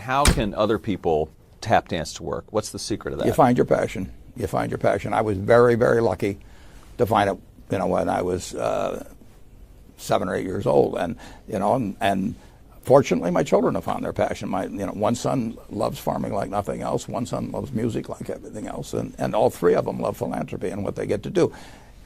how can other people tap dance to work? What's the secret of that? You find your passion. You find your passion. I was very, very lucky to find it, when I was 7 or 8 years old, and fortunately, my children have found their passion. One son loves farming like nothing else. One son loves music like everything else, and all three of them love philanthropy and what they get to do.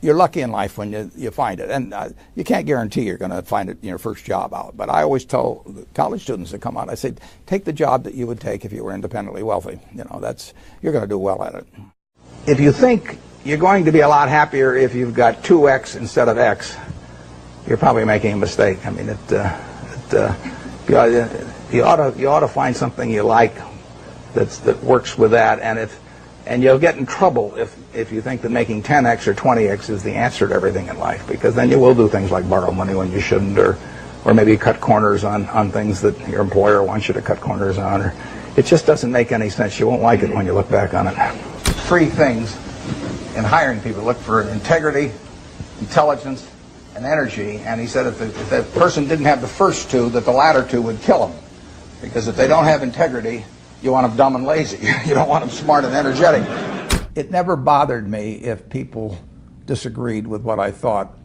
You're lucky in life when you find it, and you can't guarantee you're going to find it in your first job out. But I always tell the college students that come out, I say, take the job that you would take if you were independently wealthy. You're going to do well at it. If you think you're going to be a lot happier if you've got 2X instead of X, you're probably making a mistake. I mean, you ought to find something you like that works with that, and you'll get in trouble if you think that making 10X or 20X is the answer to everything in life, because then you will do things like borrow money when you shouldn't, or maybe cut corners on things that your employer wants you to cut corners on. Or it just doesn't make any sense. You won't like it when you look back on it. 3 things in hiring people. Look for integrity, intelligence, and energy. And he said if the person didn't have the first 2, that the latter 2 would kill them. Because if they don't have integrity, you want them dumb and lazy. You don't want them smart and energetic. It never bothered me if people disagreed with what I thought,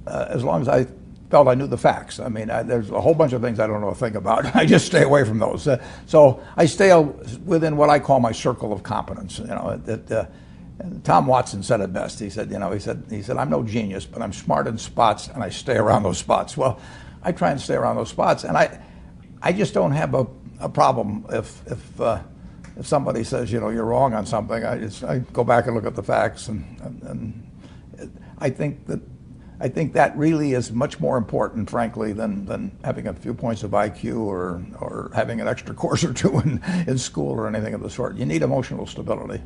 as long as I felt I knew the facts. I mean, there's a whole bunch of things I don't know a thing about. I just stay away from those. So I stay within what I call my circle of competence. Tom Watson said it best. He said, I'm no genius, but I'm smart in spots, and I stay around those spots. Well, I try and stay around those spots, and I just don't have a problem if somebody says, you're wrong on something. I go back and look at the facts, and I think that really is much more important, frankly, than having a few points of IQ or having an extra course or 2 in school or anything of the sort. You need emotional stability.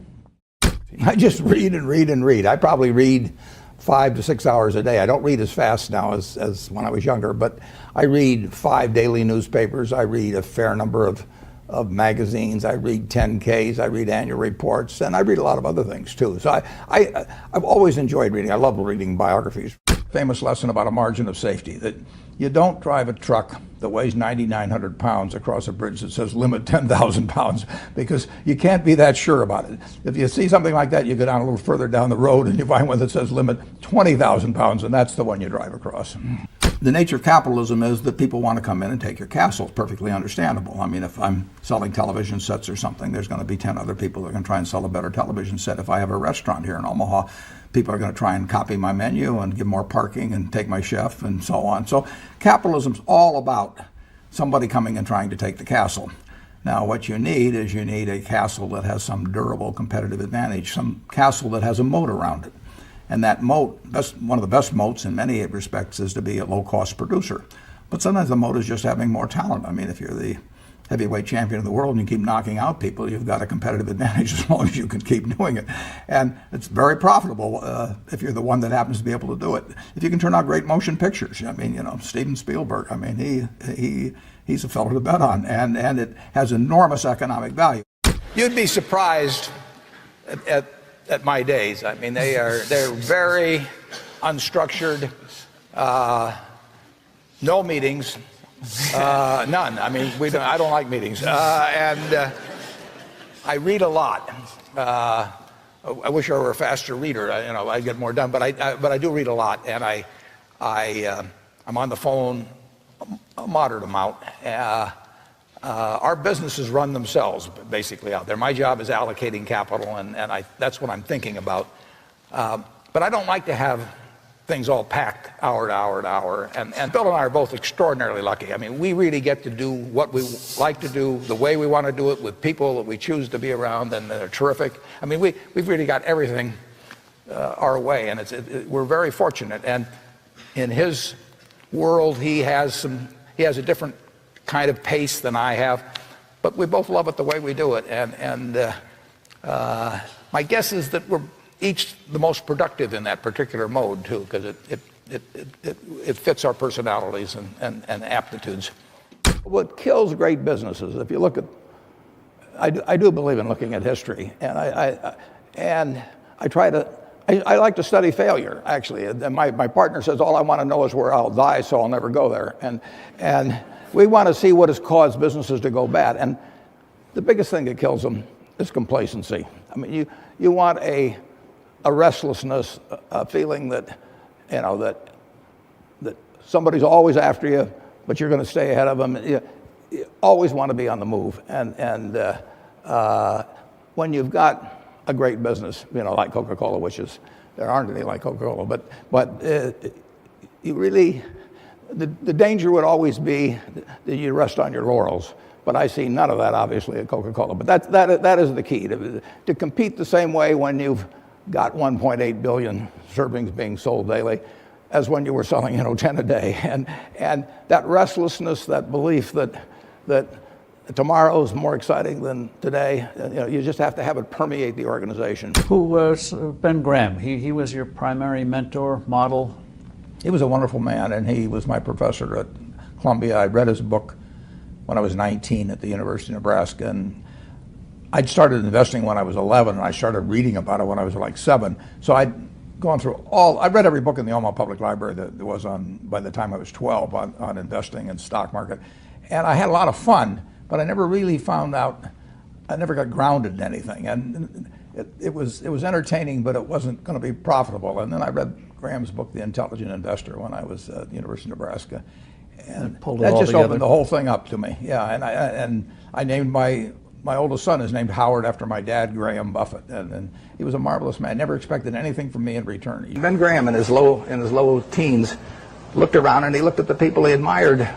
I just read and read and read. I probably read 5 to 6 hours a day. I don't read as fast now as when I was younger, but I read 5 daily newspapers. I read a fair number of magazines. I read 10Ks. I read annual reports, and I read a lot of other things too. So I've always enjoyed reading. I love reading biographies. Famous lesson about a margin of safety, that you don't drive a truck that weighs 9,900 pounds across a bridge that says limit 10,000 pounds, because you can't be that sure about it. If you see something like that, you go down a little further down the road and you find one that says limit 20,000 pounds, and that's the one you drive across. The nature of capitalism is that people want to come in and take your castle. It's perfectly understandable. I mean, if I'm selling television sets or something, there's going to be 10 other people that are going to try and sell a better television set. If I have a restaurant here in Omaha, people are going to try and copy my menu and give more parking and take my chef and so on. So capitalism's all about somebody coming and trying to take the castle. Now, what you need is a castle that has some durable competitive advantage, some castle that has a moat around it. And that moat, one of the best moats in many respects, is to be a low-cost producer. But sometimes the moat is just having more talent. I mean, if you're the heavyweight champion of the world and you keep knocking out people, you've got a competitive advantage as long as you can keep doing it. And it's very profitable if you're the one that happens to be able to do it. If you can turn out great motion pictures, I mean, Steven Spielberg, I mean, he's a fellow to bet on, and it has enormous economic value. You'd be surprised at my days. I mean, they're very unstructured, no meetings. None. I mean, I don't like meetings, and I read a lot. I wish I were a faster reader. I'd get more done. But I do read a lot, and I'm on the phone a moderate amount. Our businesses run themselves basically out there. My job is allocating capital, and that's what I'm thinking about. But I don't like to have things all packed hour to hour to hour. And Bill and I are both extraordinarily lucky. I mean, we really get to do what we like to do, the way we want to do it, with people that we choose to be around, and they're terrific. I mean, we've really got everything our way, and we're very fortunate. And in his world, he has a different kind of pace than I have, but we both love it the way we do it. And my guess is that we're each the most productive in that particular mode too, because it fits our personalities and aptitudes. What kills great businesses, if you look at, I do believe in looking at history, and I like to study failure, actually. And my partner says all I want to know is where I'll die, so I'll never go there. And we want to see what has caused businesses to go bad. And the biggest thing that kills them is complacency. I mean, you want a restlessness, a feeling that, you know, that somebody's always after you, but you're going to stay ahead of them. You always want to be on the move. And when you've got a great business, you know, like Coca-Cola, which is, there aren't any like Coca-Cola, but you really, the danger would always be that you rest on your laurels. But I see none of that, obviously, at Coca-Cola. But that is the key, to compete the same way when you've got 1.8 billion servings being sold daily as when you were selling, you know, 10 a day. And that restlessness, that belief that tomorrow is more exciting than today, you know, you just have to have it permeate the organization. Who was Ben Graham? He was your primary mentor, model? He was a wonderful man, and he was my professor at Columbia. I read his book when I was 19 at the University of Nebraska, and I'd started investing when I was 11, and I started reading about it when I was like 7. So I'd gone through I read every book in the Omaha Public Library that there was on, by the time I was 12, on investing and stock market. And I had a lot of fun, but I never really found out, I never got grounded in anything. And it was entertaining, but it wasn't going to be profitable. And then I read Graham's book, The Intelligent Investor, when I was at the University of Nebraska. And that just opened the whole thing up to me. Yeah, and I named my oldest son is named Howard after my dad, Graham Buffett, and he was a marvelous man. Never expected anything from me in return. Ben Graham, in his low teens, looked around and he looked at the people he admired,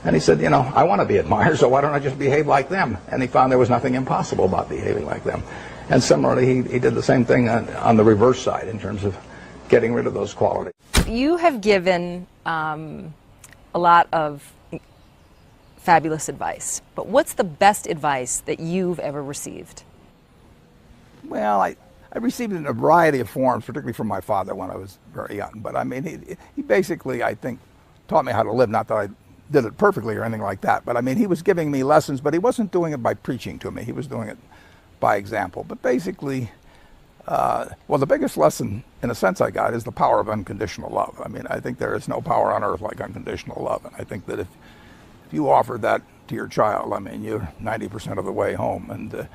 and he said, you know, I want to be admired, so why don't I just behave like them? And he found there was nothing impossible about behaving like them. And similarly, he did the same thing on the reverse side in terms of getting rid of those qualities. You have given a lot of fabulous advice, but what's the best advice that you've ever received? Well, I received it in a variety of forms, particularly from my father when I was very young. But I mean, he basically, I think, taught me how to live. Not that I did it perfectly or anything like that, but I mean, he was giving me lessons, but he wasn't doing it by preaching to me. He was doing it by example. But basically, well, the biggest lesson, in a sense, I got is the power of unconditional love. I mean, I think there is no power on earth like unconditional love. And I think that if you offer that to your child, I mean, you're 90% of the way home. And there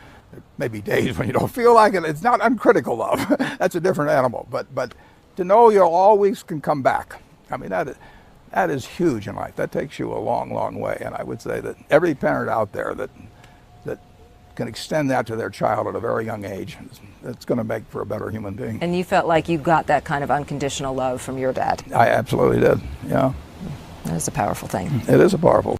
may be days when you don't feel like it. It's not uncritical love. That's a different animal. But to know you always can come back, I mean, that is huge in life. That takes you a long, long way. And I would say that every parent out there that can extend that to their child at a very young age, it's going to make for a better human being. And you felt like you got that kind of unconditional love from your dad? I absolutely did, yeah. That is a powerful thing. It is a powerful